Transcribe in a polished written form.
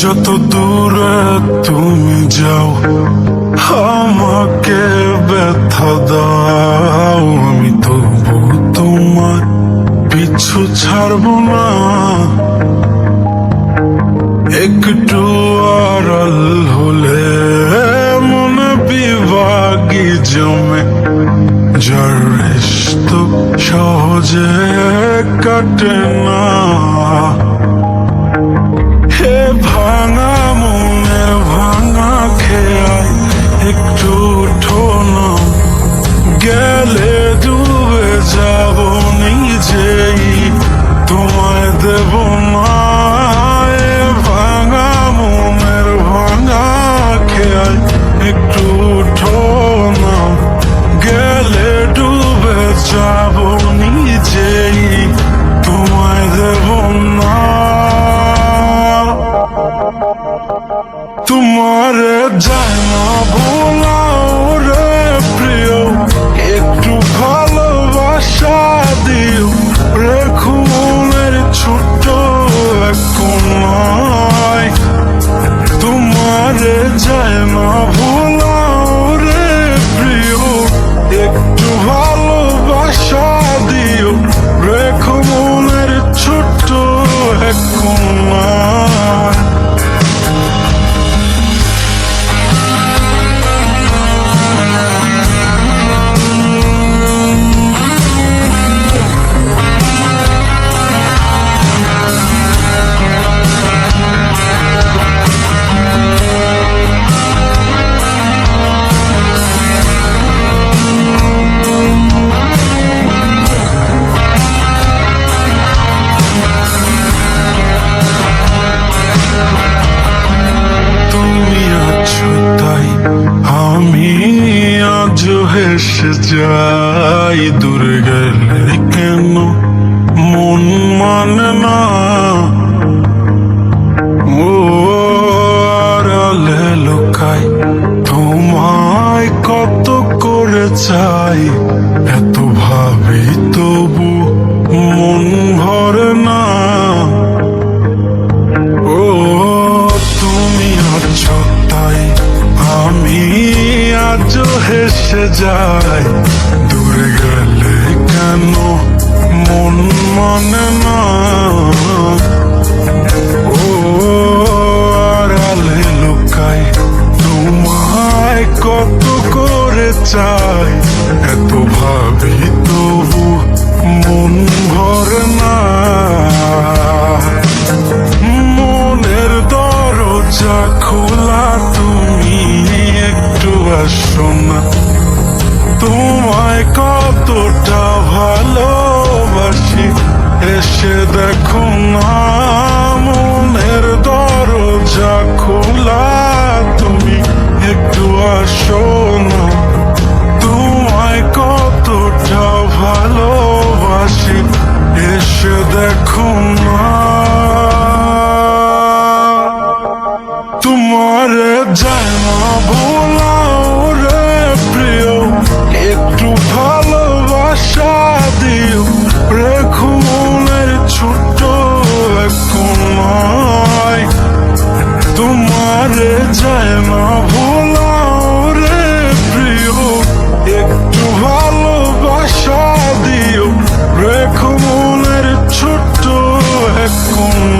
যত দূরে তুমি যাও আমাকে ব্যথা দাও, আমি তবু তোমার পিছু ছাড়বো না। একটু আড়াল হলে মনে বিভাগী জমে, যার রিশতো সহজে কাটে না। হে ভাঙা মনের ভাঙা খেয়াল, একটু উঠো না, গেলে ডুবে যাব নিজেই, তোমায় দেব না। এ ভাঙা মনের ভাঙা খেয়াল, একটু উঠো না, গেলে ডুবে যাব নিজেই, তোমায় দেব না। তোমারে যায় না ভোলাও রে প্রিয়, একটু ভালোবাসা দিও, রেখো মনের ছোট্ট এক কোণায়। তোমারে যায় না ভোলাও রে প্রিয়, একটু ভালোবাসা দিও, রেখো মনের ছোট্ট এক কোণায়। আমি আজ হেসে যাই, দূরে গেলে কেন মন মানে না। ও আড়ালে লুকাই তোমায় কত করে চাই, এত ভাবি তবু মন ভরে না। ও তুমি আছো তাই আমি আজ হেসে যাই, দূরে গেলে কেন মন মানে না। ও আড়ালে লুকাই তোমায় কত করে চাই, এত ভাবি তবু মন ভরে না। মনের দরজা খোলা, তুমি একটু আসো না, তোমায় কতটা ভালোবাসি এসে দেখো না। মনের দরজা খোলা, তুমি একটু আসো না, তোমায় কতটা ভালোবাসি এসে দেখো না। তোমারে যায় না ভোলাও রে প্রিয়, একটু ভালোবাসা দিও, রেখো মনের ছোট্ট এক কোণায়। তোমারে যায় না ভোলাও রে প্রিয়, একটু ভালোবাসা দিও, রেখো মনের ছোট্ট এক কোণায়।